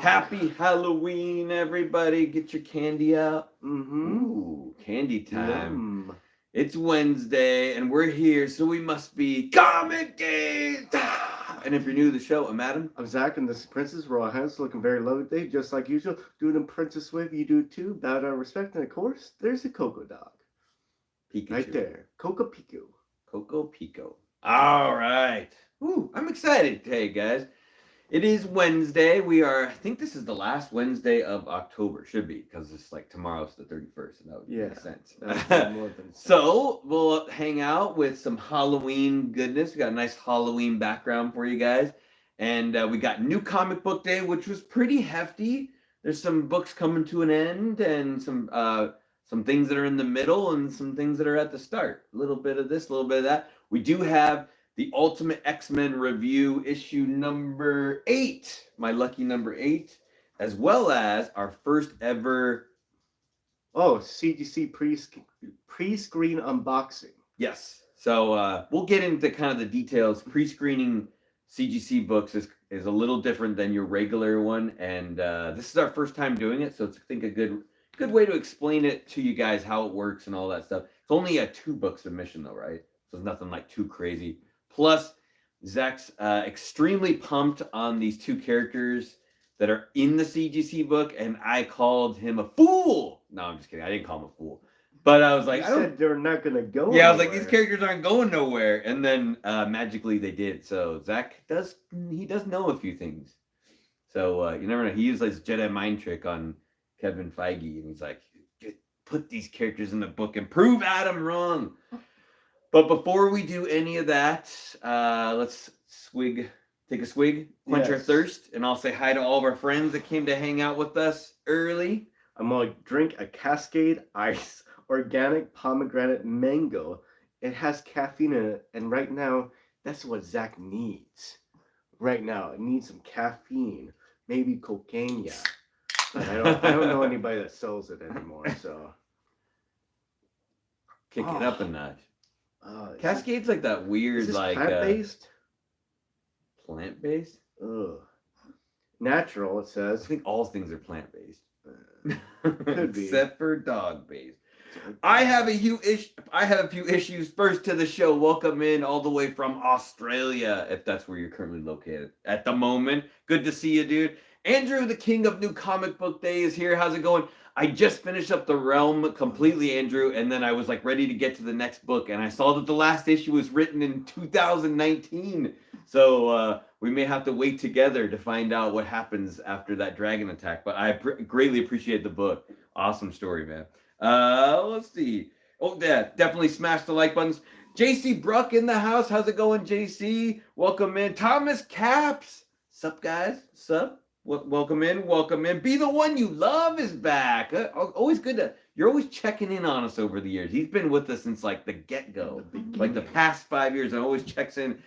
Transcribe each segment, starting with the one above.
Happy Halloween, everybody. Get your candy out. Mm-hmm. Ooh, candy time. Yum. It's Wednesday, and we're here, so we must be ComicGains. And if you're new to the show, I'm Adam. I'm Zach, and this is Princess Raw Hands, looking very lovely today, just like usual. Doing a princess wave, you do too. Bow down respect, and of course, there's a Coco dog. Pikachu. Right there. Coco Pico. Coco Pico. All right. Ooh, I'm excited today, guys. It is Wednesday. I think this is the last Wednesday of October. Should be, because it's like tomorrow's the 31st, and that would make sense. More than sense. So we'll hang out with some Halloween goodness. We got a nice Halloween background for you guys. And we got New Comic Book Day, which was pretty hefty. There's some books coming to an end, and some things that are in the middle, and some things that are at the start. A little bit of this, a little bit of that. We do have the Ultimate X-Men Review, issue number 8, my lucky number 8, as well as our first ever... Oh, CGC pre-screen unboxing. Yes. So we'll get into kind of the details. Pre-screening CGC books is a little different than your regular one, and this is our first time doing it, so it's, I think, a good way to explain it to you guys, how it works and all that stuff. It's only a 2-book submission, though, right? So it's nothing like too crazy. Plus, Zach's extremely pumped on these 2 characters that are in the CGC book, and I called him a fool. No, I'm just kidding. I didn't call him a fool. But I was like, You said they're not going to go Yeah, anywhere. I was like, these characters aren't going nowhere. And then magically they did. So Zach does know a few things. So you never know. He used his Jedi mind trick on Kevin Feige, and he's like, put these characters in the book and prove Adam wrong. But before we do any of that, let's take a swig, quench our thirst, and I'll say hi to all of our friends that came to hang out with us early. I'm going to drink a Cascade Ice organic pomegranate mango. It has caffeine in it, and right now, that's what Zach needs. Right now, it needs some caffeine, maybe cocaine, yeah. But I don't know anybody that sells it anymore, so. Kick it up a notch. Cascade's like that weird, is this like plant-based? Plant-based? Ugh. Natural, it I says. think all things are plant-based. Could be. Except for dog-based. I have a few issues. First to the show. Welcome in all the way from Australia, if that's where you're currently located at the moment. Good to see you, dude. Andrew, the king of New Comic Book Day, is here. How's it going? I just finished up The Realm completely, Andrew, and then I was like ready to get to the next book, and I saw that the last issue was written in 2019. So we may have to wait together to find out what happens after that dragon attack. But I greatly appreciate the book. Awesome story, man. Let's see. Oh, yeah, definitely smash the like buttons. JC Bruck in the house. How's it going, JC? Welcome in. Thomas Caps. Sup, guys? Sup? Welcome in. Welcome in. Be the One You Love is back. Always good to... You're always checking in on us over the years. He's been with us since like the get-go. Like the past 5 years, and always checks in.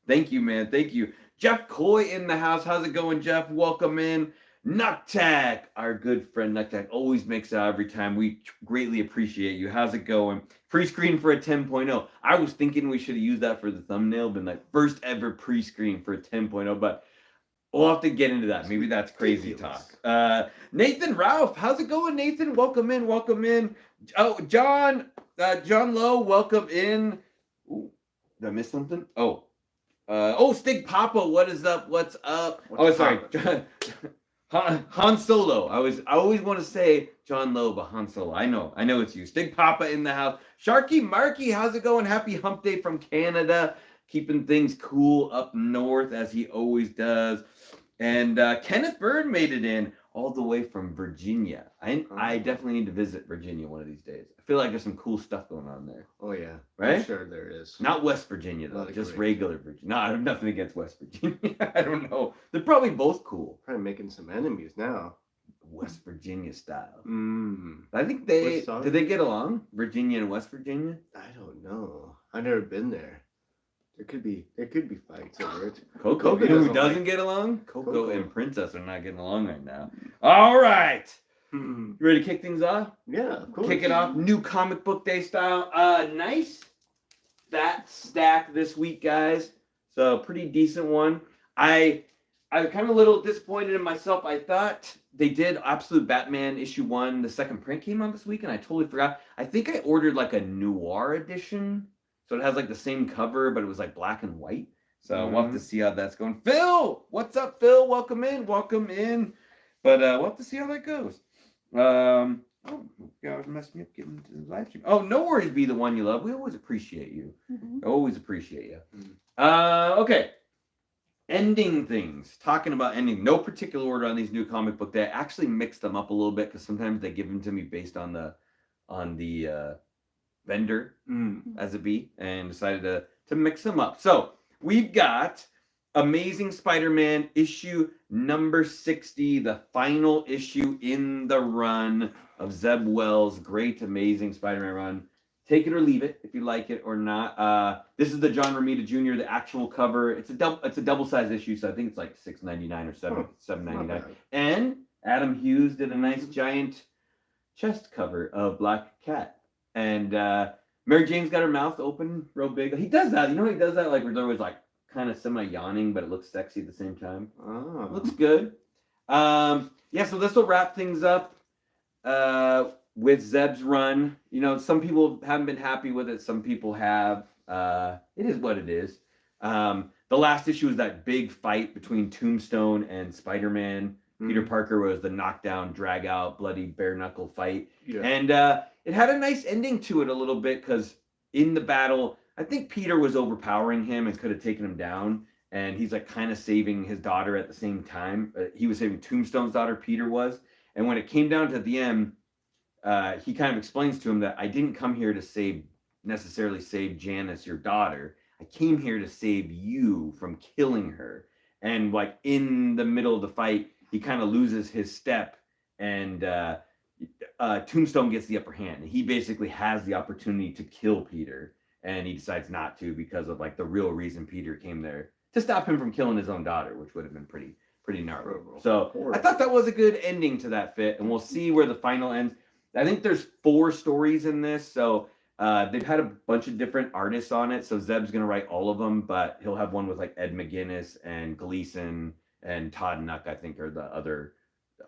Thank you, man. Thank you. Jeff Coy in the house. How's it going, Jeff? Welcome in. Nuktak, our good friend Nuktak, always makes it out every time. We greatly appreciate you. How's it going? Pre-screen for a 10.0. I was thinking we should have used that for the thumbnail, been like first ever pre-screen for a 10.0, but we'll have to get into that. Maybe that's crazy talk. Nathan Ralph, how's it going, Nathan? Welcome in. Welcome in. Oh, John Lowe, welcome in. Ooh, did I miss something? Stig Papa, what is up? What's up? Sorry. Han Solo. I always want to say John Lowe, but Han Solo. I know it's you. Stig Papa in the house. Sharky Marky, how's it going? Happy hump day from Canada. Keeping things cool up north as he always does. And Kenneth Bird made it in all the way from Virginia. I definitely need to visit Virginia one of these days. I feel like there's some cool stuff going on there. Oh, yeah. Right? I'm sure there is. Not West Virginia, though. Just regular Virginia. No, I have nothing against West Virginia. I don't know. They're probably both cool. Probably making some enemies now. West Virginia style. I think did they get along? Virginia and West Virginia? I don't know. I've never been there. There could be fights over it. Coco, you know who doesn't get along? Coco and Princess are not getting along right now. All right. You ready to kick things off? Yeah, of course. Kick it off, New Comic Book Day style. Nice fat stack this week, guys. So pretty decent one. I I was kind of a little disappointed in myself. I thought they did Absolute Batman issue 1. The second print came out this week, and I totally forgot. I think I ordered like a noir edition, so it has like the same cover, but it was like black and white. So we'll have to see how that's going. Phil, what's up, Phil? Welcome in, welcome in. But we'll have to see how that goes. Oh, yeah, I was messing me up getting into the live stream. Oh, no worries, be the one you love. We always appreciate you. Always appreciate you. Okay. Ending things. Talking about ending. No particular order on these new comic book day. I actually mixed them up a little bit because sometimes they give them to me based on the vendor as a be, and decided to mix them up. So we've got Amazing Spider-Man issue number 60, the final issue in the run of Zeb Wells' great Amazing Spider-Man run. Take it or leave it if you like it or not. This is the John Romita Jr., the actual cover. It's a double-sized issue, so I think it's like $6.99 or $7.99. And Adam Hughes did a nice giant chest cover of Black Cat. And Mary Jane's got her mouth open real big. He does that. You know, he does that like where they're always like kind of semi-yawning, but it looks sexy at the same time. Oh. Looks good. Yeah, so this will wrap things up with Zeb's run. You know, some people haven't been happy with it. Some people have. It is what it is. The last issue was that big fight between Tombstone and Spider-Man. Peter Parker was the knockdown, drag-out, bloody bare-knuckle fight. Yeah. And it had a nice ending to it a little bit because in the battle, I think Peter was overpowering him and could have taken him down. And he's like kind of saving his daughter at the same time. He was saving Tombstone's daughter, Peter was. And when it came down to the end, he kind of explains to him that I didn't come here to necessarily save Janice, your daughter. I came here to save you from killing her. And like in the middle of the fight, he kind of loses his step, and Tombstone gets the upper hand. He basically has the opportunity to kill Peter, and he decides not to because of like the real reason Peter came there to stop him from killing his own daughter, which would have been pretty gnarly. So I thought that was a good ending to that fit, and we'll see where the final ends. I think there's 4 stories in this, so they've had a bunch of different artists on it. So Zeb's gonna write all of them, but he'll have one with like Ed McGuinness and Gleason and Todd Nuck, I think, are the other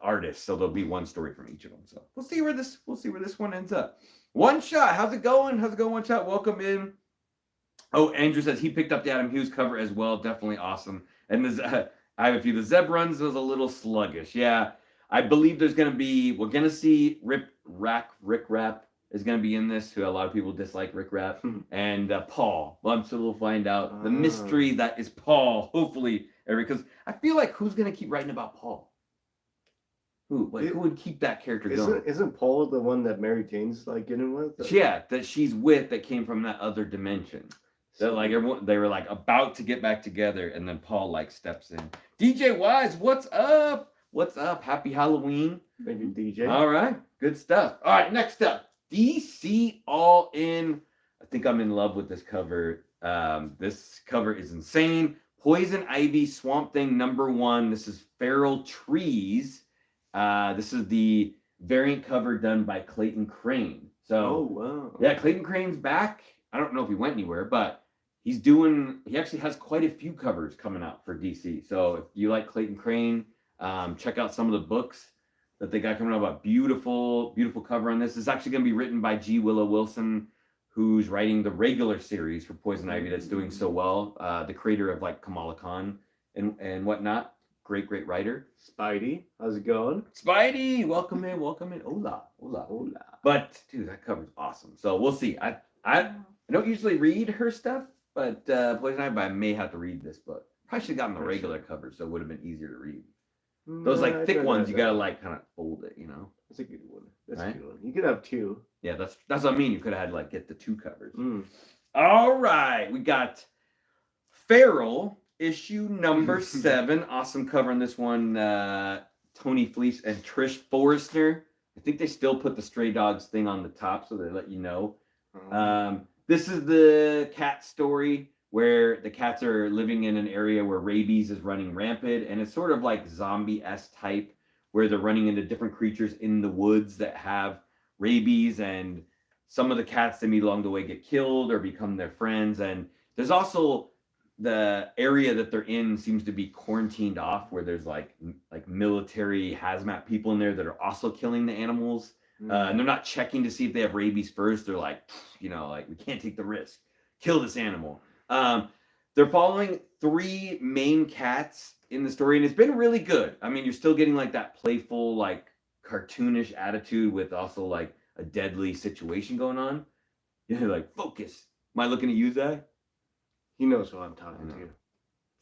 artists. So there'll be one story from each of them. So we'll see where this one ends up. One Shot, how's it going? One Shot? Welcome in. Oh, Andrew says he picked up the Adam Hughes cover as well. Definitely awesome. And I have a few. The Zeb runs was a little sluggish. Yeah, I believe we're gonna see Rick Rapp is gonna be in this, who a lot of people dislike Rick Rapp, and Paul. Well, so we'll find out the mystery that is Paul. Hopefully, because I feel like who's gonna keep writing about Paul? Who would keep that character going? Isn't Paul the one that Mary Jane's like getting with? Yeah, that she's with, that came from that other dimension. So like everyone, they were like about to get back together, and then Paul like steps in. DJ Wise, what's up? What's up? Happy Halloween. Thank you, DJ. All right, good stuff. All right, next up, DC All In. I think I'm in love with this cover. This cover is insane. Poison Ivy Swamp Thing #1. This is Feral Trees. This is the variant cover done by Clayton Crane. So, wow. Yeah, Clayton Crane's back. I don't know if he went anywhere, but he actually has quite a few covers coming out for DC. So if you like Clayton Crane, check out some of the books that they got coming out about beautiful, beautiful cover on this. It's actually going to be written by G. Willow Wilson, who's writing the regular series for Poison Ivy that's doing so well. The creator of like Kamala Khan and whatnot. Great writer. Spidey, how's it going? Spidey, welcome in. Hola. But dude, that cover's awesome. So we'll see. I don't usually read her stuff, but Poison Ivy, I may have to read this book. Probably should have gotten the regular cover, so it would have been easier to read. Those like thick ones, you gotta like kind of fold it, you know. That's a good one. That's a good one. You could have 2. Yeah, that's what I mean. You could have had like get the 2 covers. All right, we got Feral issue #7. Awesome cover on this one. Tony Fleece and Trish Forrester. I think they still put the Stray Dogs thing on the top, so they let you know. This is the cat story where the cats are living in an area where rabies is running rampant, and it's sort of like zombie-esque type, where they're running into different creatures in the woods that have rabies, and some of the cats they meet along the way get killed or become their friends. And there's also the area that they're in seems to be quarantined off, where there's like military hazmat people in there that are also killing the animals. And they're not checking to see if they have rabies first. They're like, like, we can't take the risk. Kill this animal. They're following 3 main cats in the story, and it's been really good. I mean, you're still getting like that playful, like cartoonish attitude with also like a deadly situation going on. You're like, focus. Am I looking at you, Zach? He knows what I'm talking to.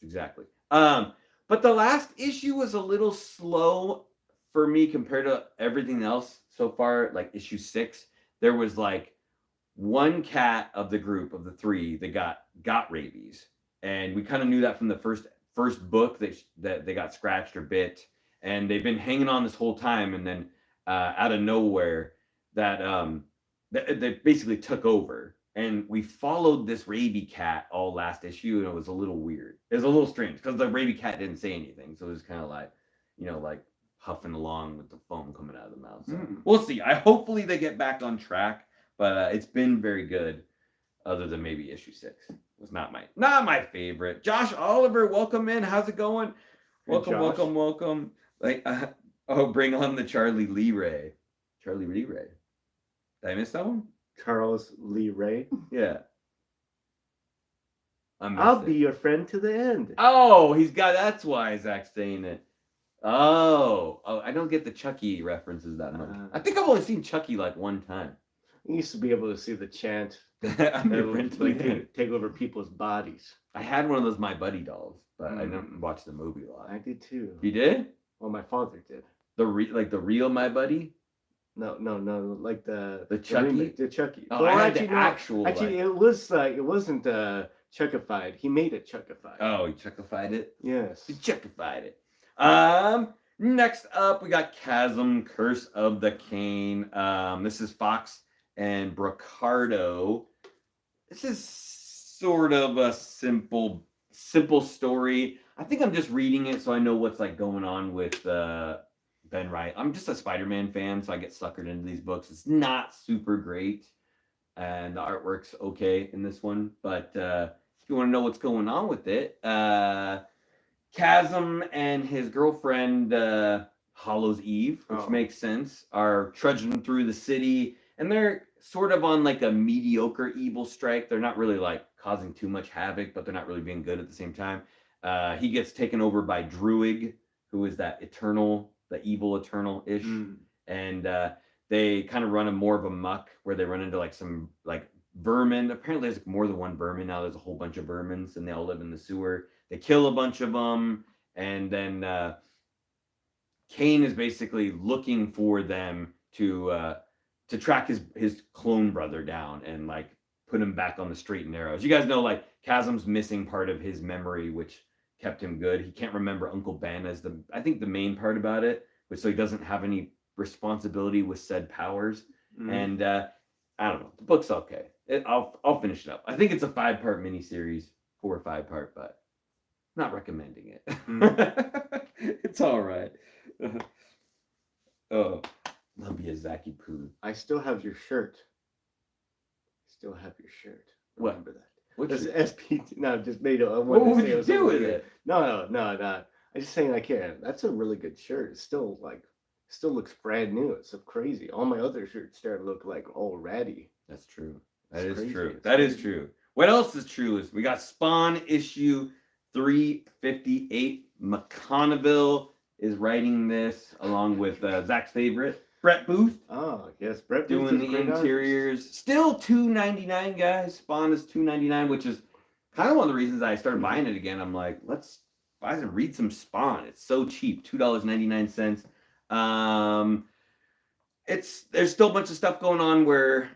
Exactly. But the last issue was a little slow for me compared to everything else so far. Like issue 6, there was like 1 cat of the group of the 3 that got rabies, and we kind of knew that from the first book that they got scratched or bit, and they've been hanging on this whole time, and then out of nowhere that they basically took over. And we followed this rabies cat all last issue, and it was a little weird. It was a little strange because the rabies cat didn't say anything, so it was kind of like, like huffing along with the foam coming out of the mouth. So we'll see. Hopefully they get back on track, but it's been very good. Other than maybe issue 6, it was not my favorite. Josh Oliver, welcome in. How's it going? Welcome. Like, bring on the Charlie Lee Ray. Charlie Lee Ray. Did I miss that one? Charles Lee Ray. Yeah. I'll be your friend to the end. Oh, that's why Zach's saying it. Oh, I don't get the Chucky references that much. I think I've only seen Chucky like 1 time. You used to be able to see the chant. I'm your friend to the end. Take over people's bodies. I had one of those My Buddy dolls, but I didn't watch the movie a lot. I did too. You did? Well, my father did. The real My Buddy? No, like the Chucky. The Chucky. Oh, I had the actual. Actually, it wasn't Chuckified. He made it Chuckified. Oh, he Chuckified it? Yes. He Chuckified it. Next up, we got Chasm, Curse of the Cane. This is Fox and Brocardo. This is sort of a simple story. I think I'm just reading it so I know what's like going on with Ben Wright. I'm just a Spider-Man fan, so I get suckered into these books. It's not super great, and the artwork's okay in this one, but if you want to know what's going on with it, Chasm and his girlfriend, Hollow's Eve, which makes sense, are trudging through the city, and they're sort of on like a mediocre evil strike. They're not really like causing too much havoc, but they're not really being good at the same time. He gets taken over by Druig, who is that evil Eternal-ish, and they kind of run more of a muck where they run into like some like vermin. Apparently there's more than one vermin now. There's a whole bunch of vermins, and they all live in the sewer. They kill a bunch of them, and then Kane is basically looking for them to track his clone brother down and like put him back on the straight and narrow. As you guys know, like Chasm's missing part of his memory, which kept him good. He can't remember Uncle Ben as I think the main part about it, so he doesn't have any responsibility with said powers. And I don't know. The book's okay. I'll finish it up. I think it's a 5-part miniseries, 4 or 5-part, but not recommending it. It's all right. Oh, love you, Zaki Poo. I still have your shirt. Remember that. What's SP? No, just made it. What would you do with it? No. I'm just saying, like, yeah, that's a really good shirt. It's still looks brand new. It's so crazy. All my other shirts start to look like all ratty. That's true. That is true. What else is true is we got Spawn issue 358. McConneville is writing this along with Zach's favorite, Brett Booth. Oh, yes, Brett Booth doing the interiors. Still $2.99, guys. Spawn is $2.99, which is kind of one of the reasons I started buying it again. I'm like, let's buy and read some Spawn. It's so cheap, $2.99. There's still a bunch of stuff going on where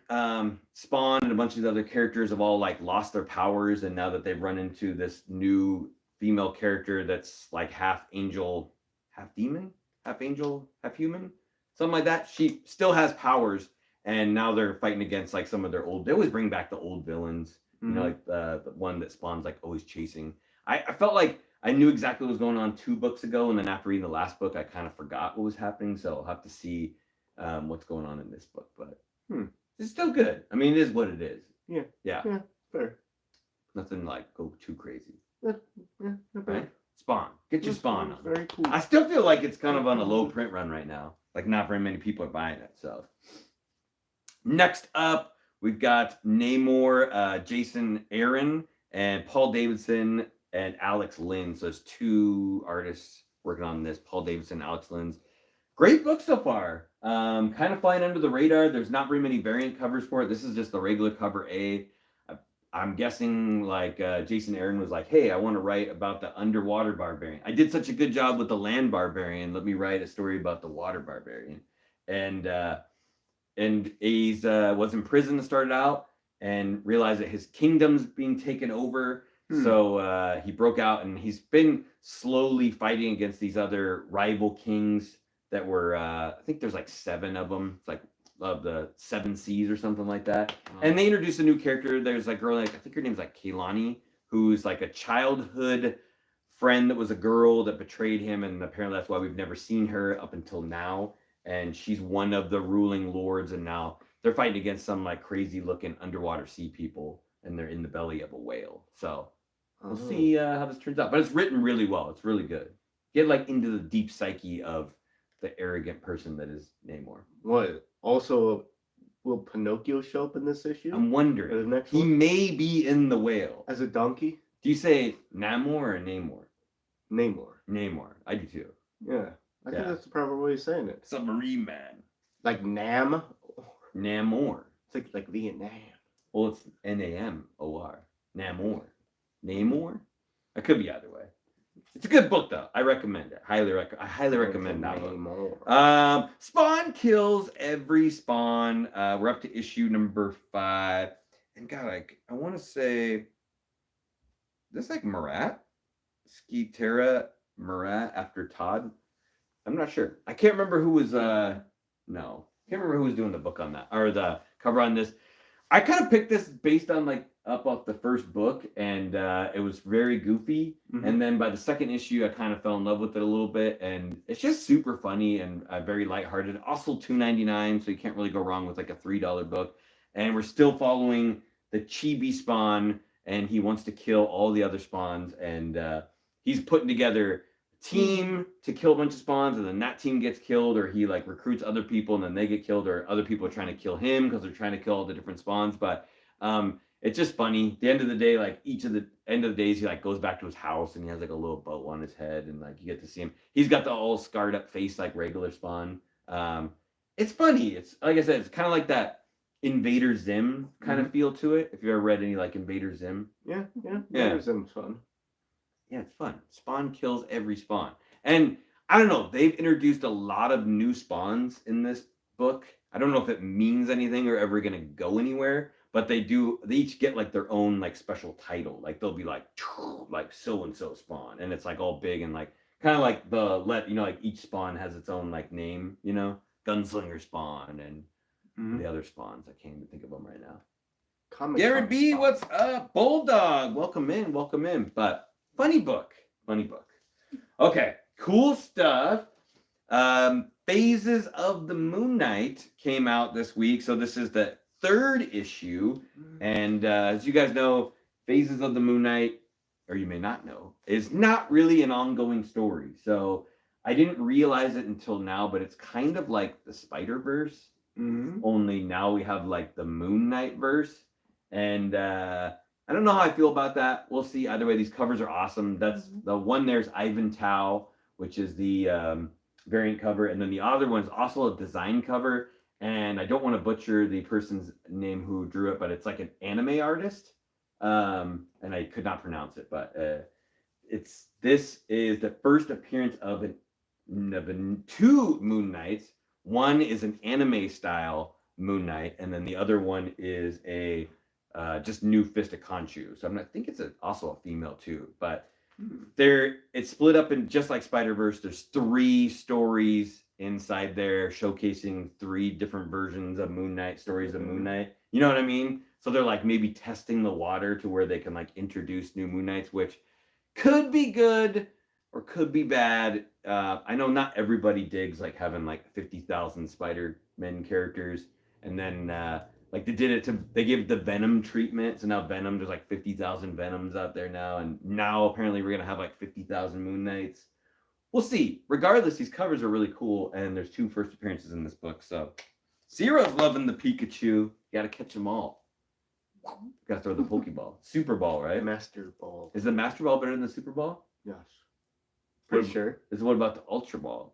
Spawn and a bunch of these other characters have all like lost their powers, and now that they've run into this new female character that's like half angel, half demon, half angel, half human, something like that. She still has powers, and now they're fighting against like some of their old. They always bring back the old villains, you know, like the one that Spawn's like always chasing. I felt like I knew exactly what was going on 2 books ago, and then after reading the last book, I kind of forgot what was happening. So I'll have to see what's going on in this book, but it's still good. I mean, it is what it is. Yeah, fair. Nothing like go too crazy. not bad. Right? Spawn. Get your That's Spawn on. very cool. I still feel like it's kind of on a low print run right now. Like not very many people are buying it. So next up, we've got Namor, Jason Aaron, and Paul Davidson and Alex Lynn. So there's two artists working on this. Paul Davidson, Alex Lynn. Great book so far. Kind of flying under the radar. There's not very many variant covers for it. This is just the regular cover A. I'm guessing like Jason Aaron was like, hey, I want to write about the underwater barbarian. I did such a good job with the land barbarian. Let me write a story about the water barbarian. And he was in prison to start out and realized that his kingdom's being taken over. So he broke out and he's been slowly fighting against these other rival kings that were, I think there's like 7 of them. It's like of the 7 seas or something like that. And they introduced a new character. There's a girl, like I think her name's like Kaylani, who's like a childhood friend that was a girl that betrayed him. And apparently that's why we've never seen her up until now. And she's one of the ruling lords. And now they're fighting against some like crazy looking underwater sea people. And they're in the belly of a whale. So we'll see how this turns out. But it's written really well. It's really good. Get like into the deep psyche of the arrogant person that is Namor. What? Also, will Pinocchio show up in this issue? I'm wondering. The next He one? may be in the whale. As a donkey? Do you say Namor or Namor? Namor. Namor. I do too. Yeah. I think that's the proper way of saying it. Submarine Man. Like Nam? Namor. It's like Vietnam. Well, it's Namor. Namor. Namor? I could be either way. It's a good book though. I recommend it. I highly recommend that book. Spawn kills every Spawn. We're up to issue number 5. And God, I want to say this like Morat? Skeetera Morat after Todd. I'm not sure. I can't remember who was can't remember who was doing the book on that or the cover on this. I kind of picked this based on like up off the first book, and it was very goofy. Mm-hmm. And then by the second issue, I kind of fell in love with it a little bit, and it's just super funny and very lighthearted. Also $2.99, so you can't really go wrong with like a $3 book. And we're still following the Chibi Spawn, and he wants to kill all the other Spawns, and he's putting together a team to kill a bunch of Spawns, and then that team gets killed, or he like recruits other people, and then they get killed, or other people are trying to kill him because they're trying to kill all the different Spawns. But it's just funny. At the end of the day, like each of the end of the days, he like goes back to his house and he has like a little bow on his head, and like you get to see him. He's got the all scarred up face like regular Spawn. It's funny. It's like I said, it's kind of like that Invader Zim kind of feel to it. If you ever read any like Invader Zim, yeah, Invader Zim's fun. Yeah, it's fun. Spawn kills every Spawn, and I don't know. They've introduced a lot of new Spawns in this book. I don't know if it means anything or ever gonna go anywhere. But they each get like their own like special title. Like they'll be like so and so Spawn, and it's like all big and like kind of like like each Spawn has its own like name, Gunslinger Spawn and the other Spawns. I can't even think of them right now. Gary B, Spawn. What's up? Bulldog, welcome in. But funny book. Okay, cool stuff. Phases of the Moon Knight came out this week, so this is the 3rd issue, and as you guys know, Phases of the Moon Knight, or you may not know, is not really an ongoing story. So I didn't realize it until now, but it's kind of like the Spider-Verse, only now we have like the Moon Knight verse, and I don't know how I feel about that. We'll see. Either way, these covers are awesome. That's the one. There's Ivan Tao, which is the variant cover, and then the other one is also a design cover. And I don't want to butcher the person's name who drew it, but it's like an anime artist. And I could not pronounce it, but this is the first appearance of 2 Moon Knights. One is an anime style Moon Knight, and then the other one is a just new Fist of Khonshu. So I think it's also a female too, but it's split up in just like Spider-Verse. There's 3 stories inside there showcasing 3 different versions of Moon Knight, stories of Moon Knight. You know what I mean? So they're like maybe testing the water to where they can like introduce new Moon Knights, which could be good or could be bad. I know not everybody digs like having like 50,000 Spider-Man characters, and then Like they gave the Venom treatment. So now Venom, there's like 50,000 Venoms out there now. And now apparently we're going to have like 50,000 Moon Knights. We'll see. Regardless, these covers are really cool. And there's 2 first appearances in this book. So Zero's loving the Pikachu. You got to catch them all. Got to throw the Pokeball. Super Ball, right? Master Ball. Is the Master Ball better than the Super Ball? Yes. Pretty sure. What about the Ultra Ball?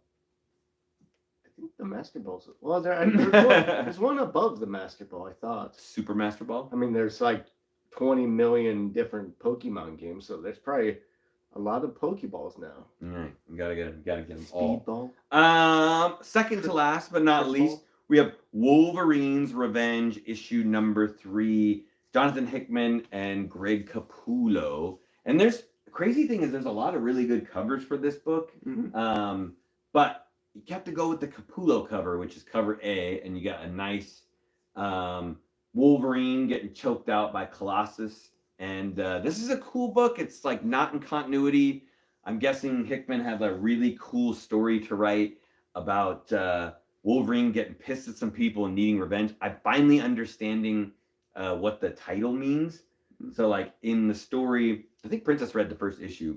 I think the Master Ball's... Well, there's one above the Master Ball, I thought. Super Master Ball? I mean, there's like 20 million different Pokemon games, so there's probably a lot of Pokeballs now. All right. You gotta get them all. Speedball. Second to last, but not least, we have Wolverine's Revenge, issue number 3. Jonathan Hickman and Greg Capullo. And the crazy thing is there's a lot of really good covers for this book. Mm-hmm. But you have to go with the Capullo cover, which is cover A, and you got a nice Wolverine getting choked out by Colossus. And this is a cool book. It's like not in continuity. I'm guessing Hickman had a really cool story to write about Wolverine getting pissed at some people and needing revenge. I'm finally understanding what the title means. So like in the story, I think Princess read the first issue.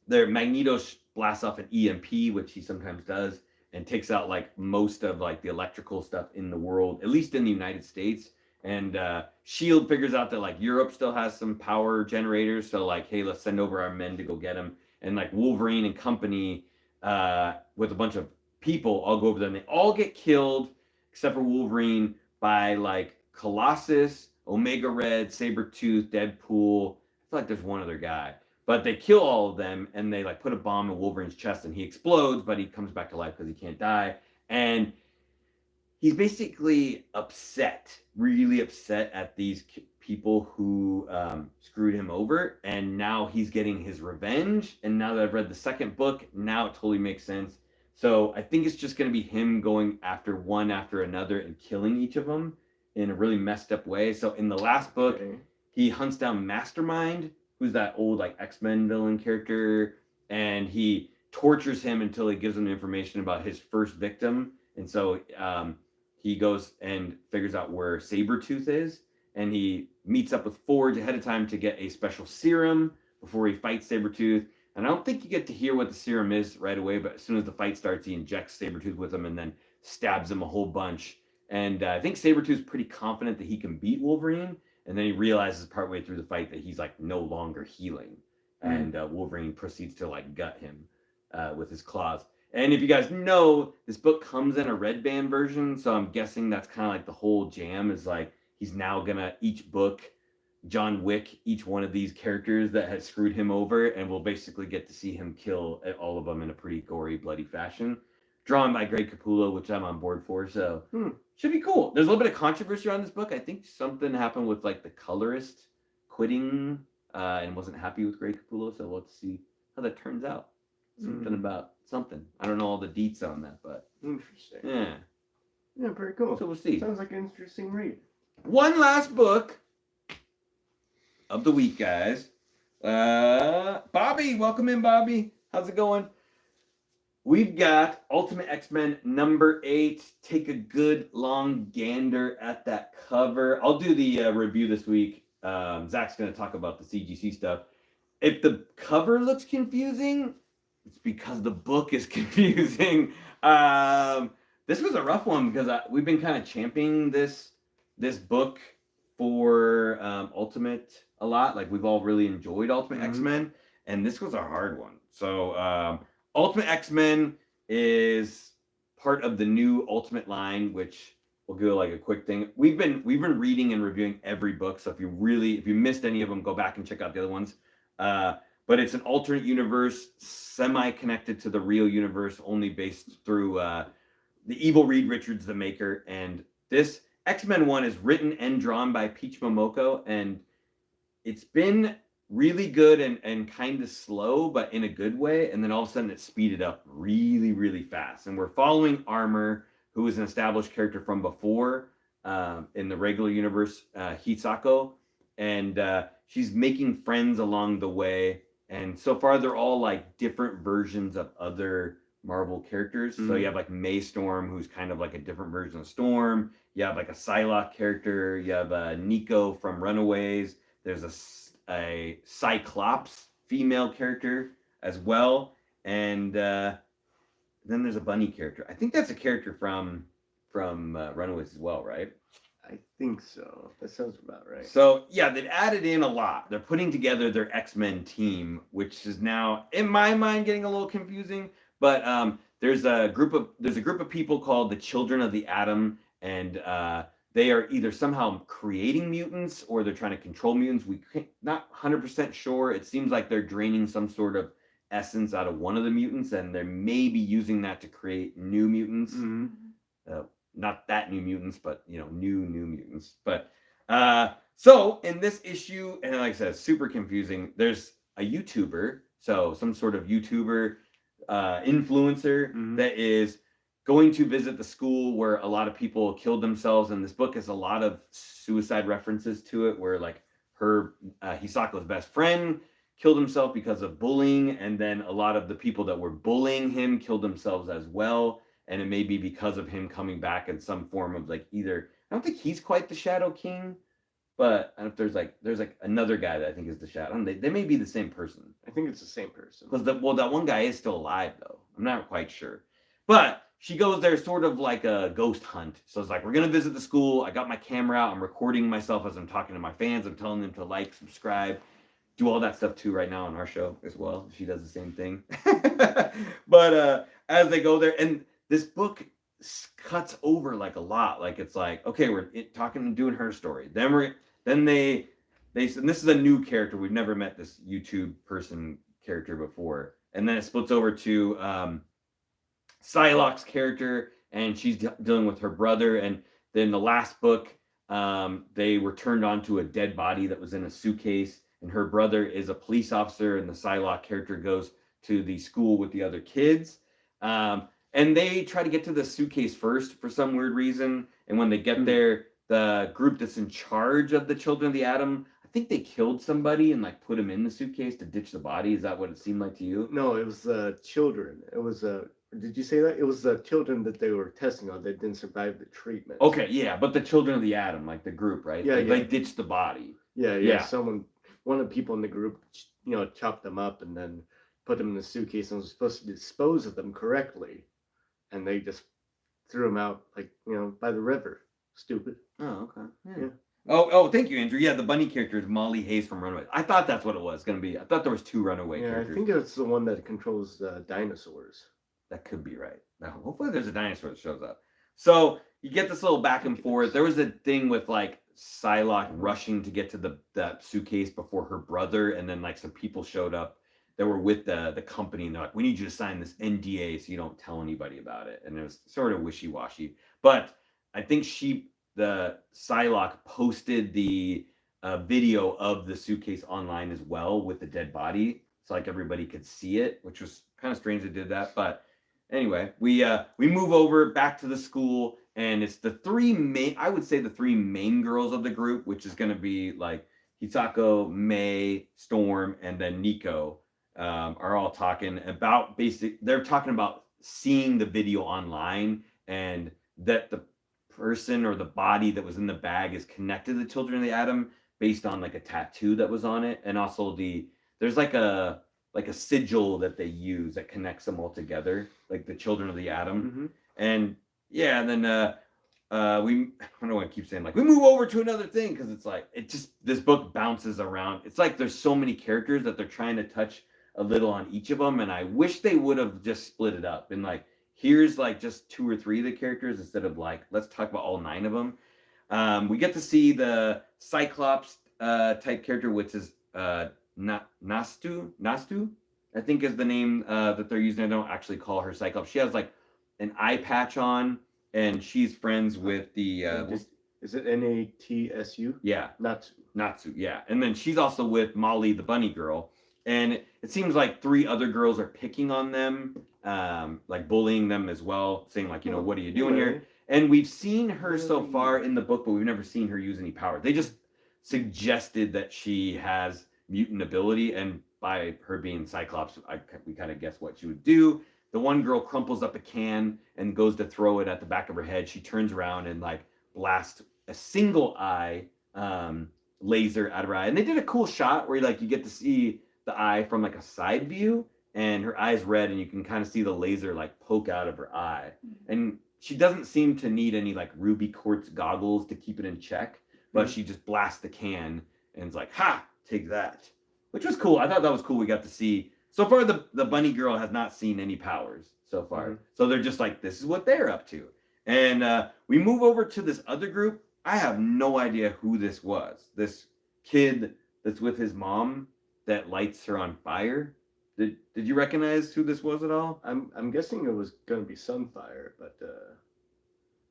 There, Magneto blasts off an EMP, which he sometimes does, and takes out like most of like the electrical stuff in the world, at least in the United States. And Shield figures out that like Europe still has some power generators, so like, hey, let's send over our men to go get them. And like Wolverine and company with a bunch of people all go over there, and they all get killed except for Wolverine by like Colossus, Omega Red, Sabretooth, Deadpool. I feel like there's one other guy. But they kill all of them, and they like put a bomb in Wolverine's chest, and he explodes, but he comes back to life because he can't die. And he's basically upset, really upset at these people who screwed him over. And now he's getting his revenge. And now that I've read the second book, now it totally makes sense. So I think it's just going to be him going after one after another and killing each of them in a really messed up way. So in the last book, he hunts down Mastermind, who's that old like X-Men villain character, and he tortures him until he gives him information about his first victim. And so he goes and figures out where Sabretooth is, and he meets up with Forge ahead of time to get a special serum before he fights Sabretooth. And I don't think you get to hear what the serum is right away, but as soon as the fight starts, he injects Sabretooth with him and then stabs him a whole bunch. And I think Sabretooth's pretty confident that he can beat Wolverine. And then he realizes partway through the fight that he's like no longer healing. And Wolverine proceeds to like gut him with his claws. And if you guys know, this book comes in a red band version. So I'm guessing that's kind of like the whole jam is like, he's now gonna, each book, John Wick, each one of these characters that has screwed him over. And we'll basically get to see him kill all of them in a pretty gory, bloody fashion. Drawn by Greg Capullo, which I'm on board for. So should be cool. There's a little bit of controversy around this book. I think something happened with like the colorist quitting and wasn't happy with Greg Capullo. So we'll have to see how that turns out. Something about something. I don't know all the deets on that, but interesting. Yeah. Yeah, very cool. So we'll see. Sounds like an interesting read. One last book of the week, guys. Bobby, welcome in, Bobby. How's it going? We've got Ultimate X-Men number 8. Take a good long gander at that cover. I'll do the review this week. Zach's going to talk about the CGC stuff. If the cover looks confusing, it's because the book is confusing. This was a rough one because we've been kind of championing this book for Ultimate a lot. Like, we've all really enjoyed Ultimate X-Men, and this was a hard one. So, Ultimate X-Men is part of the new Ultimate line, which we'll go like a quick thing. We've been reading and reviewing every book, so if you missed any of them, go back and check out the other ones. But it's an alternate universe, semi-connected to the real universe, only based through the evil Reed Richards, the maker. And this X-Men 1 is written and drawn by Peach Momoko, and it's been really good and kind of slow, but in a good way. And then all of a sudden it speeded up really, really fast. And we're following Armor, who is an established character from before in the regular universe, Hisako. And she's making friends along the way. And so far, they're all like different versions of other Marvel characters. So you have like May Storm, who's kind of like a different version of Storm. You have like a Psylock character. You have Nico from Runaways. There's a Cyclops female character as well, and then there's a bunny character. I think that's a character from Runaways as well, right? I think so. That sounds about right. So yeah, they've added in a lot. They're putting together their X-Men team, which is now, in my mind, getting a little confusing. But there's a group of people called the Children of the Atom, and they are either somehow creating mutants or they're trying to control mutants. Not 100% sure. It seems like they're draining some sort of essence out of one of the mutants, and they're maybe using that to create new mutants. Not that new mutants, but new mutants. But so in this issue, and like I said, super confusing. There's a YouTuber, so some sort of YouTuber influencer that is going to visit the school where a lot of people killed themselves, and this book has a lot of suicide references to it, where like her Hisako's best friend killed himself because of bullying, and then a lot of the people that were bullying him killed themselves as well. And it may be because of him coming back in some form of like either, I don't think he's quite the Shadow King, but I don't know if there's like another guy that I think is the Shadow. They may be the same person. I think it's the same person. Because that one guy is still alive though. I'm not quite sure. But she goes there sort of like a ghost hunt. So it's like, we're gonna visit the school. I got my camera out. I'm recording myself as I'm talking to my fans. I'm telling them to like, subscribe, do all that stuff too right now on our show as well. She does the same thing. But as they go there, and this book cuts over like a lot. Like it's like, okay, we're talking and doing her story. Then they and this is a new character. We've never met this YouTube person character before. And then it splits over to Psylock's character, and she's dealing with her brother. And then the last book, they were turned onto a dead body that was in a suitcase, and her brother is a police officer, and the Psylock character goes to the school with the other kids. And they try to get to the suitcase first for some weird reason. And when they get there, the group that's in charge of the Children of the Atom, I think they killed somebody and like put him in the suitcase to ditch the body. Is that what it seemed like to you? No, it was the children. It was did you say that? It was the children that they were testing on that didn't survive the treatment. Okay, yeah, but the Children of the Atom, like the group, right? Yeah, they ditched the body. Yeah. One of the people in the group, chopped them up and then put them in the suitcase and was supposed to dispose of them correctly. And they just threw them out, like, by the river. Stupid. Oh, okay. Yeah. Oh, thank you, Andrew. Yeah, the bunny character is Molly Hayes from Runaways. I thought that's what it was going to be. I thought there was two Runaway characters. I think it's the one that controls dinosaurs. That could be right. Now, hopefully there's a dinosaur that shows up. So you get this little back and forth. There was a thing with like Psylock rushing to get to that suitcase before her brother, and then like some people showed up that were with the company, and they're like, we need you to sign this NDA so you don't tell anybody about it. And it was sort of wishy-washy. But I think the Psylock posted the video of the suitcase online as well with the dead body, so like everybody could see it, which was kind of strange they did that. But anyway, we move over back to the school, and it's the three main girls of the group, which is going to be like Hisako, May, Storm, and then Nico. Are all talking about they're talking about seeing the video online, and that the person or the body that was in the bag is connected to the Children of the Atom based on like a tattoo that was on it, and also there's like a sigil that they use that connects them all together, like the Children of the Atom. And yeah, and then I don't know why I keep saying like we move over to another thing, because it's like this book bounces around. It's like there's so many characters that they're trying to touch a little on each of them, and I wish they would have just split it up and like, here's like just 2 or 3 of the characters instead of like, let's talk about all 9 of them. We get to see the Cyclops type character, which is Nastu, I think is the name that they're using. I don't actually call her Cyclops. She has like an eye patch on, and she's friends with the is it Natsu? Yeah, Natsu, yeah. And then she's also with Molly the bunny girl. And it seems like 3 other girls are picking on them, like bullying them as well, saying like, what are you doing here? And we've seen her so far in the book, but we've never seen her use any power. They just suggested that she has mutant ability, and by her being Cyclops, we kind of guess what she would do. the one girl crumples up a can and goes to throw it at the back of her head. She turns around and like blasts a single eye laser out of her eye. And they did a cool shot where like you get to see the eye from like a side view, and her eye's red, and you can kind of see the laser like poke out of her eye. And she doesn't seem to need any like ruby quartz goggles to keep it in check, but she just blasts the can and it's like, ha, take that, which was cool. I thought that was cool. We got to see. So far, the bunny girl has not seen any powers so far. So they're just like, this is what they're up to. And we move over to this other group. I have no idea who this was. This kid that's with his mom that lights her on fire. Did you recognize who this was at all? I'm guessing it was going to be Sunfire, but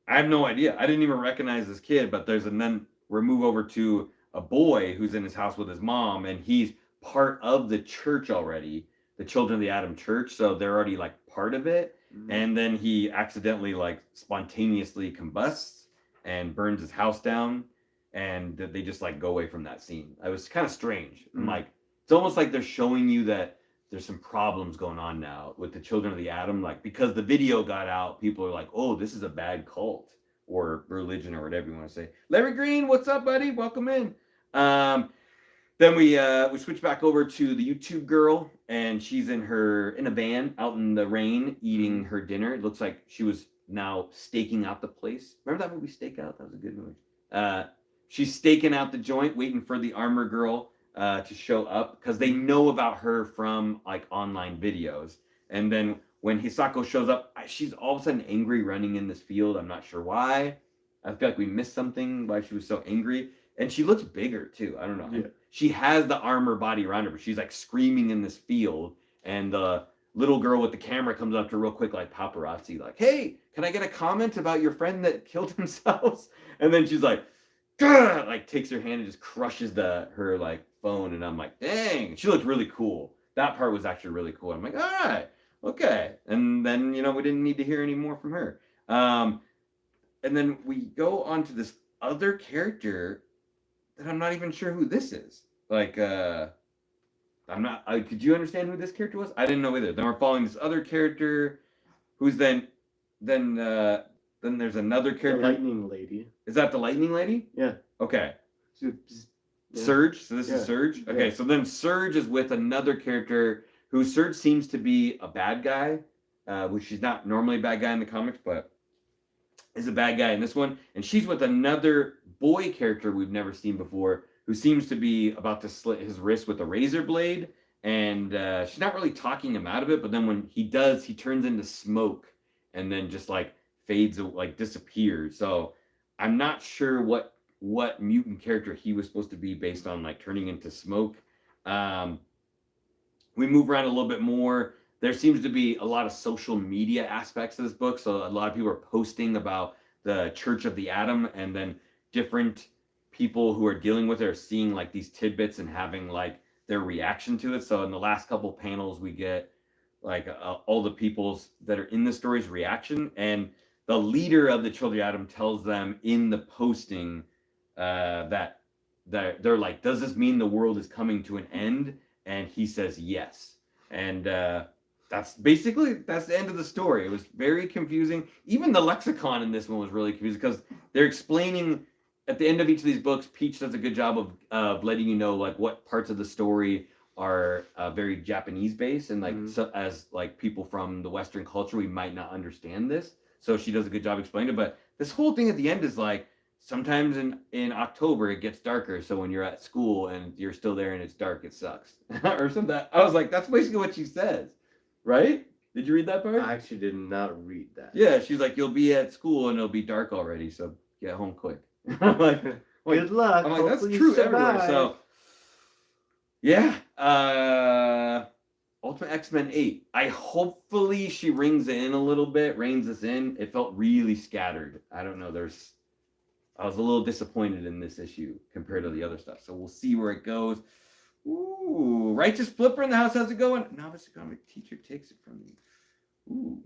I have no idea. I didn't even recognize this kid, but then we move over to a boy who's in his house with his mom, and he's part of the church already, the Children of the Atom Church, so they're already like part of it. And then he accidentally like spontaneously combusts and burns his house down, and they just like go away from that scene. It was kind of strange. I'm like, it's almost like they're showing you that there's some problems going on now with the Children of the Atom, like because the video got out, people are like, oh, this is a bad cult or religion or whatever you want to say. Larry Green, what's up, buddy? Welcome in. Then we switch back over to the YouTube girl, and she's in a van out in the rain eating her dinner. It looks like she was now staking out the place. Remember that movie Stakeout? That was a good movie. She's staking out the joint, waiting for the armor girl to show up because they know about her from like online videos. And then when Hisako shows up, she's all of a sudden angry running in this field. I'm not sure why. I feel like we missed something why she was so angry. And she looks bigger too. I don't know. Yeah. She has the armor body around her, but she's like screaming in this field. And the little girl with the camera comes up to her real quick, like paparazzi, like, hey, can I get a comment about your friend that killed themselves? And then she's like, grr, like takes her hand and just crushes her like phone. And I'm like, dang, she looked really cool. That part was actually really cool. I'm like, all right, okay. And then, we didn't need to hear any more from her. And then we go on to this other character that I'm not even sure who this is. Like, could you understand who this character was? I didn't know either. Then we're following this other character who's then there's another character. The Lightning Lady. Is that the Lightning Lady? Yeah. Okay. Yeah. Surge. So this is Surge. Okay. Yeah. So then Surge is with another character who Surge seems to be a bad guy, which she's not normally a bad guy in the comics, but is a bad guy in this one. And she's with another boy character we've never seen before, who seems to be about to slit his wrist with a razor blade. And she's not really talking him out of it, but then when he does, he turns into smoke and then just like fades, like disappears. So I'm not sure what mutant character he was supposed to be based on, like turning into smoke. We move around a little bit more. There seems to be a lot of social media aspects of this book. So a lot of people are posting about the Church of the Atom, and then different people who are dealing with it are seeing like these tidbits and having like their reaction to it. So in the last couple panels, we get like all the people's that are in the story's reaction, and the leader of the Children of the Atom tells them in the posting that they're like, does this mean the world is coming to an end? And he says yes. And that's the end of the story. It was very confusing. Even the lexicon in this one was really confusing because they're explaining at the end of each of these books. Peach does a good job of letting you know like what parts of the story are very Japanese based, and like so, as like people from the Western culture, we might not understand this. So she does a good job explaining it. But this whole thing at the end is like, sometimes in October it gets darker. So when you're at school and you're still there and it's dark, it sucks or something. I was like, that's basically what she says, right? Did you read that part? I actually did not read that. Yeah, she's like, you'll be at school and it'll be dark already, so get home quick. I'm like, good luck. I'm like, that's true everywhere. So yeah, Ultimate X-Men 8. Hopefully she reins it in a little bit, reins us in. It felt really scattered. I don't know. I was a little disappointed in this issue compared to the other stuff. So we'll see where it goes. Ooh, Righteous Flipper in the house. How's it going? Novice comic teacher takes it from me. Ooh.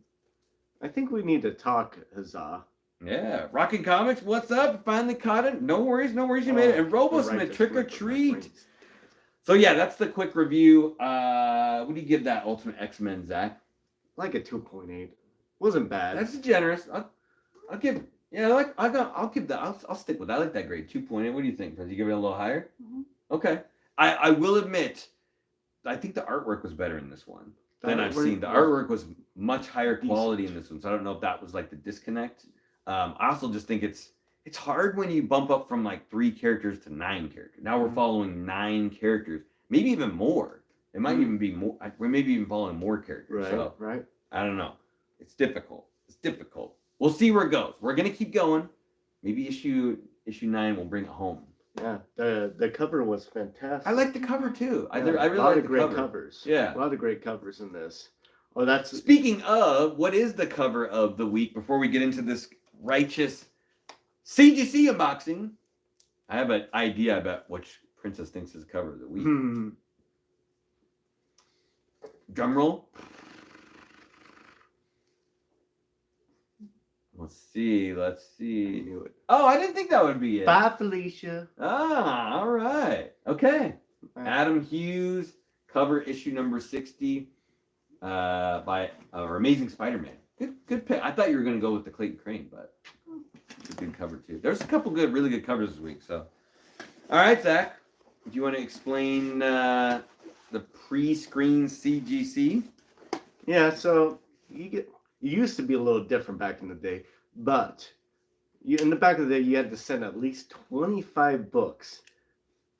I think we need to talk, Huzzah. Yeah. Rockin' Comics, what's up? Finally caught it. No worries, you made it. And Robo's in a trick or treat. So yeah, that's the quick review. What do you give that Ultimate X-Men, Zach? like a 2.8. Wasn't bad. That's generous. I'll give. Yeah, I'll give that. I'll stick with that. I like that grade. 2.8. What do you think? Does you give it a little higher? Mhm. Okay. I will admit, I think the artwork was better in this one than I've seen. The artwork was much higher quality in this one, so I don't know if that was like the disconnect. I also just think it's hard when you bump up from like 3 characters to 9 characters. Now we're following 9 characters, maybe even more. It might even be more. We're maybe even following more characters. Right, So right. I don't know. It's difficult. It's difficult. We'll see where it goes. We're gonna keep going. Maybe issue 9 will bring it home. Yeah, the cover was fantastic. I like the cover too. I Yeah, really a lot like of the great cover. covers. Yeah. A lot of great covers in this. Oh, that's Speaking of, what is the cover of the week before we get into this righteous CGC unboxing? I have an idea about which Princess thinks is the cover of the week. Drum roll. Let's see. I knew it. Oh, I didn't think that would be it. Bye, Felicia. Ah, all right. Okay. Adam Hughes, cover issue number 60 by Amazing Spider-Man. Good pick. I thought you were going to go with the Clayton Crane, but it's a good cover too. There's a couple really good covers this week. So, all right, Zach, do you want to explain the pre-screen CGC? Yeah, so it used to be a little different back in the day, but in the back of the day, you had to send at least 25 books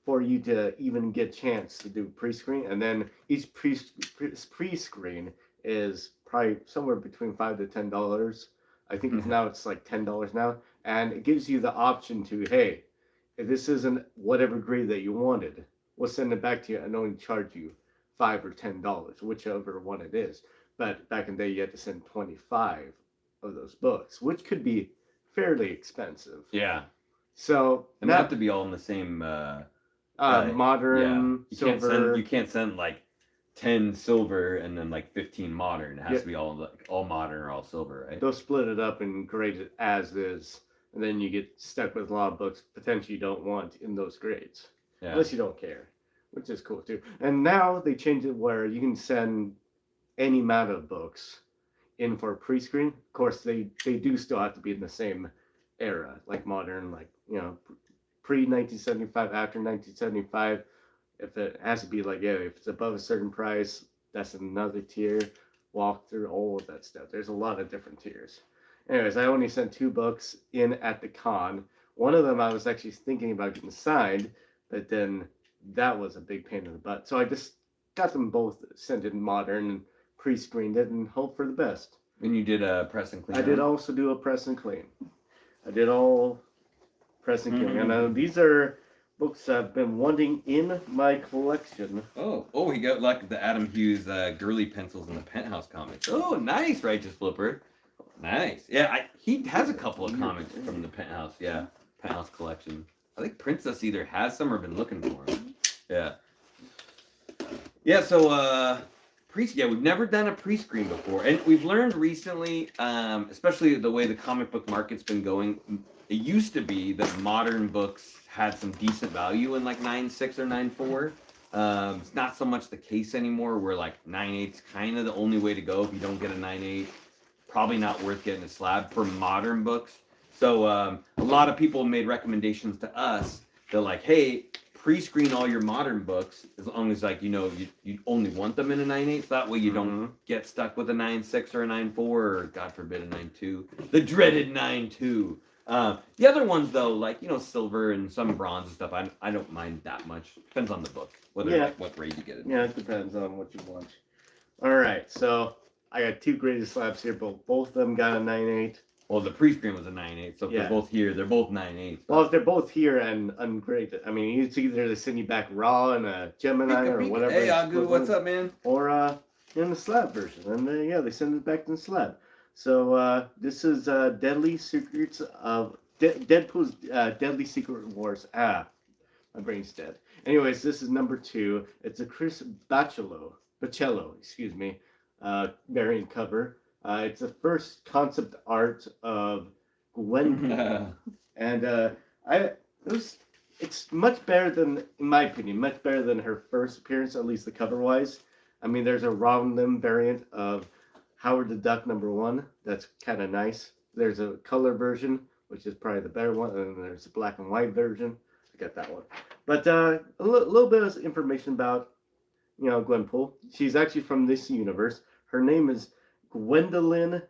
for you to even get a chance to do pre-screen, and then each pre-screen is probably somewhere between $5 to $10. I think now it's like $10 now, and it gives you the option to, hey, if this isn't whatever grade that you wanted, we'll send it back to you and only charge you $5 or $10, whichever one it is. But back in the day, you had to send 25 of those books, which could be fairly expensive. Yeah. So And they have to be all in the same modern, yeah. silver. You can't send like 10 silver and then like 15 modern. It has Yeah. to be all modern or all silver, right? They'll split it up and grade it as is, and then you get stuck with a lot of books potentially you don't want in those grades, Yeah. unless you don't care, which is cool too. And now they changed it where you can send any amount of books in for pre-screen. Of course, they do still have to be in the same era, like modern, like pre-1975, after 1975. If it has to be like, if it's above a certain price, that's another tier. Walk through all of that stuff. There's a lot of different tiers. Anyways, I only sent 2 books in at the con. One of them I was actually thinking about getting signed, but then that was a big pain in the butt. So I just got them both sent in modern and pre-screened it and hope for the best. And you did a press and clean. I did also do a press and clean. I did all press and clean. And these are books I've been wanting in my collection. Oh, he got like the Adam Hughes girly pencils in the Penthouse comics. Oh, nice, Righteous Flipper. Nice. Yeah, he has a couple of comics from the Penthouse. Yeah, Penthouse collection. I think Princess either has some or been looking for them. Yeah. Yeah. So we've never done a pre-screen before, and we've learned recently, especially the way the comic book market's been going. It used to be that modern books had some decent value in like 9.6 or 9.4. It's not so much the case anymore. Where like 9.8's kind of the only way to go. If you don't get a 9.8, probably not worth getting a slab for modern books. So a lot of people made recommendations to us. They're like, hey, pre-screen all your modern books as long as like you only want them in a 9.8. So that way you don't get stuck with a 9.6 or a 9.4 or God forbid a 9.2. The dreaded 9.2. The other ones though, like silver and some bronze and stuff, I don't mind that much. Depends on the book, whether what grade you get it. Yeah, it depends on what you want. All right, so I got 2 graded slabs here, but both of them got a 9.8. Well, the pre-screen was a 9.8, so if they're both here, they're both 9.8. Well, if they're both here and ungraded, I mean, it's either they send you back raw in a Gemini or whatever. Hey, Agu, what's up, man? Or in the slab version, and they send it back in the slab. So this is Deadly Secrets of Deadpool's Deadly Secret Wars. My brain's dead. Anyways, this is number 2. It's a Chris Baccello, excuse me, variant cover. It's the first concept art of Gwen, and it's much better than, in my opinion, much better than her first appearance, at least the cover wise. I mean, there's a round limb variant of Howard the Duck #1. That's kind of nice. There's a color version, which is probably the better one, and then there's a black and white version. I got that one. But a little bit of information about, Gwenpool. She's actually from this universe. Her name is Gwendolyn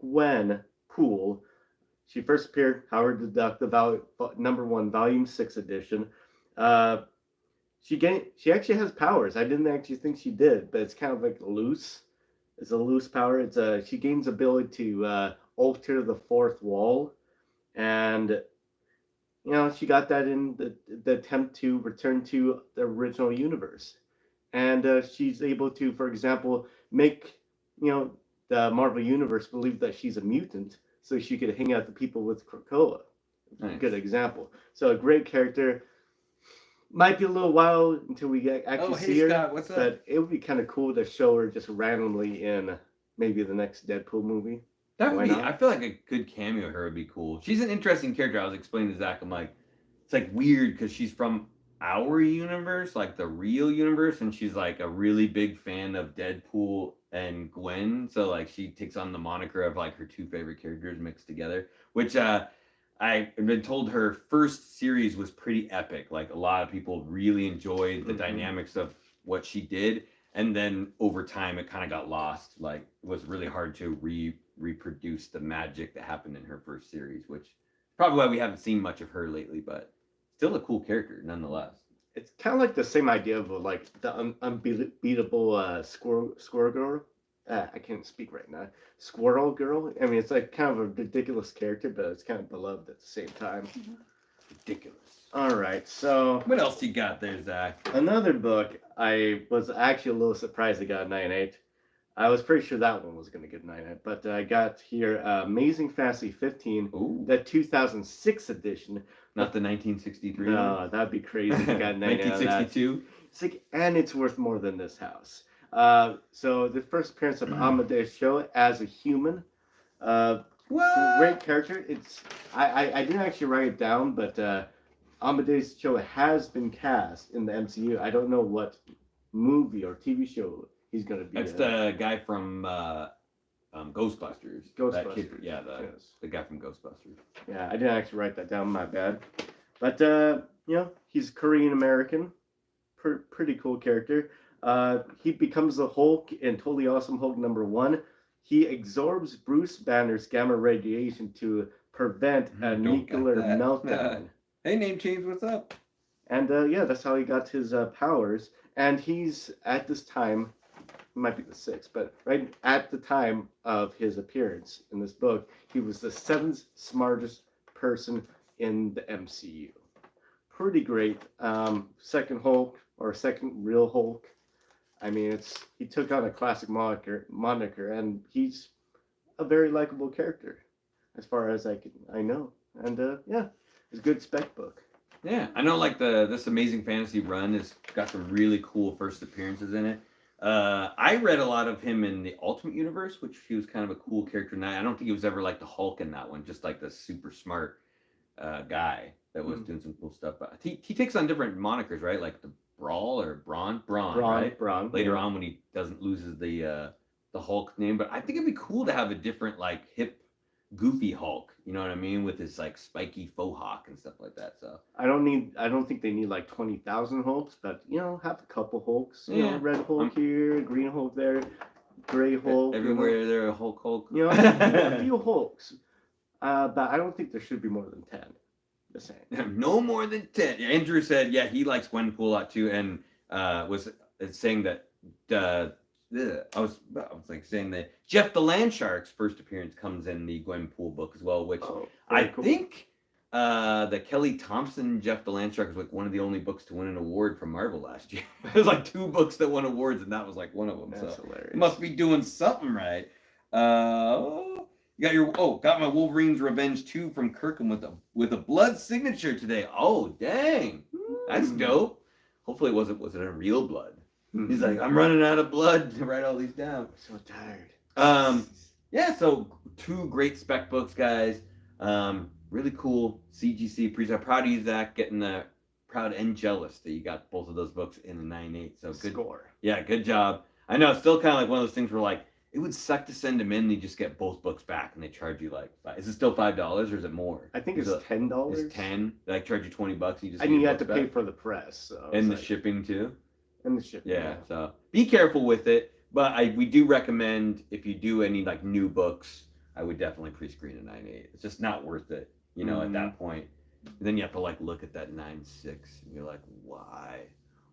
Gwen Poole. She first appeared Howard the Duck, the #1, Volume 6 edition. She actually has powers. I didn't actually think she did, but it's kind of like loose. It's a loose power. She gains ability to alter the fourth wall, and she got that in the attempt to return to the original universe, and she's able to, for example, make the Marvel universe believe that she's a mutant, so she could hang out the people with Krakoa. Nice. Good example. So a great character. Might be a little while until we actually see her. Scott, what's up? But it would be kind of cool to show her just randomly in maybe the next Deadpool movie. That would Why be. not? I feel like a good cameo of her would be cool. She's an interesting character. I was explaining to Zach. I'm like, it's like weird because she's from our universe, like the real universe, and she's like a really big fan of Deadpool and Gwen. So like she takes on the moniker of like her two favorite characters mixed together, which I've been told her first series was pretty epic. Like a lot of people really enjoyed the dynamics of what she did, and then over time it kind of got lost. Like it was really hard to reproduce the magic that happened in her first series, which is probably why we haven't seen much of her lately. But still a cool character nonetheless. It's kind of like the same idea of like the unbeatable squirrel girl. I can't speak right now. Squirrel Girl. I mean, it's like kind of a ridiculous character, but it's kind of beloved at the same time. Ridiculous. All right, so What else you got there, Zach? another book. I was actually a little surprised it got a 9.8. I was pretty sure that one was going to get 9.8, but I got here Amazing Fantasy 15, Ooh, the 2006 edition. not the 1963 No, that'd be crazy if you got 9.8 on that. 1962. It's like, and it's worth more than this house. So the first appearance of Amadeus Cho as a human. What? Great character. I didn't actually write it down, but Amadeus Cho has been cast in the MCU. I don't know what movie or TV show he's gonna be. That's in. the guy from Ghostbusters. That kid, Ghostbusters. yeah, Yes. the guy from Ghostbusters. Yeah, I didn't actually write that down. My bad. But he's Korean American. Pretty cool character. He becomes the Hulk in Totally Awesome Hulk #1. He absorbs Bruce Banner's gamma radiation to prevent a Don't nuclear got that. meltdown. Hey, name change, what's up? And that's how he got his powers. And he's at this time, it might be the 6th, but right at the time of his appearance in this book, he was the 7th smartest person in the MCU. Pretty great. Second Hulk, or second real Hulk. I mean, he took on a classic moniker, and he's a very likable character, as far as I know. And it's a good spec book. Yeah, I know. Like this Amazing Fantasy run has got some really cool first appearances in it. I read a lot of him in the Ultimate Universe, which he was kind of a cool character. And I don't think he was ever like the Hulk in that one, just like the super smart guy that was doing some cool stuff. But he takes on different monikers, right? Like the Brawl or Brawn, right? Brawn. Later on when he loses the Hulk name. But I think it'd be cool to have a different like hip, goofy Hulk. You know what I mean? With his like spiky faux hawk and stuff like that. So I don't think they need like 20,000 Hulks, but have a couple Hulks. You know, Red Hulk here, Green Hulk there, Gray Hulk. Everywhere there, Hulk. A few Hulks. But I don't think there should be more than 10. The same. No more than 10. Andrew said, yeah, he likes Gwenpool a lot too, and was saying that I was like saying that Jeff the Landshark's first appearance comes in the Gwenpool book as well, which I think the Kelly Thompson Jeff the Landshark was like one of the only books to win an award from Marvel last year. There's like 2 books that won awards, and that was like one of them. That's so hilarious. Must be doing something right. You got my Wolverine's Revenge 2 from Kirkham with a blood signature today. Oh, dang. That's dope. Hopefully was it a real blood? Mm-hmm. He's like, I'm running out of blood to write all these down. I'm so tired. Yeah, so 2 great spec books, guys. Really cool CGC pre. I'm proud of you, Zach, getting proud and jealous that you got both of those books in the 9.8. So good score. Yeah, good job. I know it's still kind of like one of those things where like It would suck to send them in and you just get both books back and they charge you like is it still $5 or is it more? I think Is it's $10. It's 10. They like charge you $20 and you just And get you your have to books pay back. for the press. So And the like, shipping too. and the shipping. Yeah, so be careful with it. But we do recommend if you do any like new books, I would definitely pre-screen a 9.8. It's just not worth it, you know, at that point. And then you have to like look at that 9.6 and you're like, why?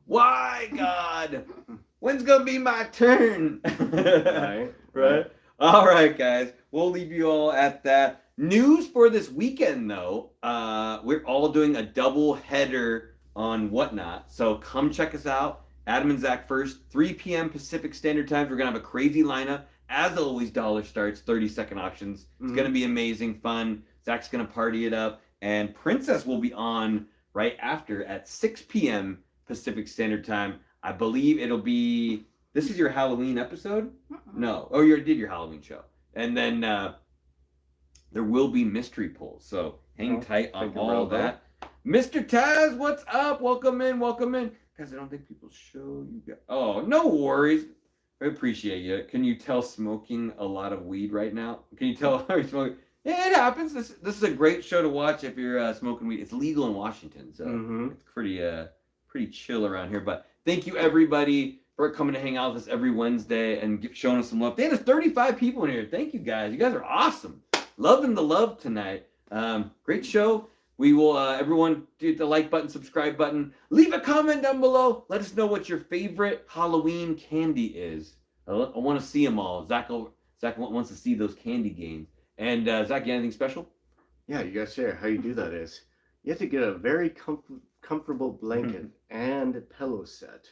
Why, God? When's gonna be my turn? Right? All right, guys. We'll leave you all at that. News for this weekend, though. We're all doing a double header on Whatnot. So come check us out. Adam and Zach first, 3 p.m. Pacific Standard Time. We're going to have a crazy lineup. As always, dollar starts, 30-second auctions. It's going to be amazing, fun. Zach's going to party it up. And Princess will be on right after at 6 p.m. Pacific Standard Time. I believe it'll be... This is your Halloween episode? No. Oh, you did your Halloween show. And then there will be mystery pulls. So hang tight on all that. Mr. Taz, what's up? Welcome in. Welcome in. Guys, I don't think people show you guys. Oh, no worries. I appreciate you. Can you tell smoking a lot of weed right now? Can you tell how you're smoking? Yeah, it happens. This is a great show to watch if you're smoking weed. It's legal in Washington, so it's pretty chill around here. But thank you, everybody, for coming to hang out with us every Wednesday and showing us some love. There's 35 people in here. Thank you, guys. You guys are awesome. Loving the love tonight. Great show. We will, everyone, do the like button, subscribe button. Leave a comment down below. Let us know what your favorite Halloween candy is. I want to see them all. Zach wants to see those candy games. And Zach, you got anything special? Yeah, you guys share. How you do that is you have to get a very comfortable blanket and a pillow set.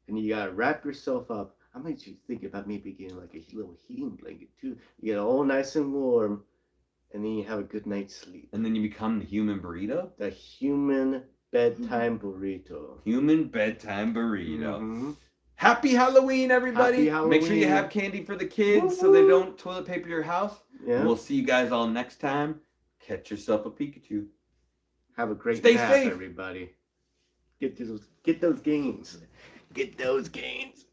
And you got to wrap yourself up. I might you think about maybe getting like a little heating blanket too. You get all nice and warm. And then you have a good night's sleep. And then you become the human burrito? The human bedtime burrito. Human bedtime burrito. Happy Halloween, everybody. Happy Halloween. Make sure you have candy for the kids so they don't toilet paper your house. Yeah. And we'll see you guys all next time. Catch yourself a Pikachu. Have a great Stay nap, safe. everybody. Get those gains. Get those gains.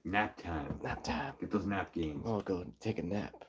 Nap time. Nap time. Get those nap games. I'll go take a nap.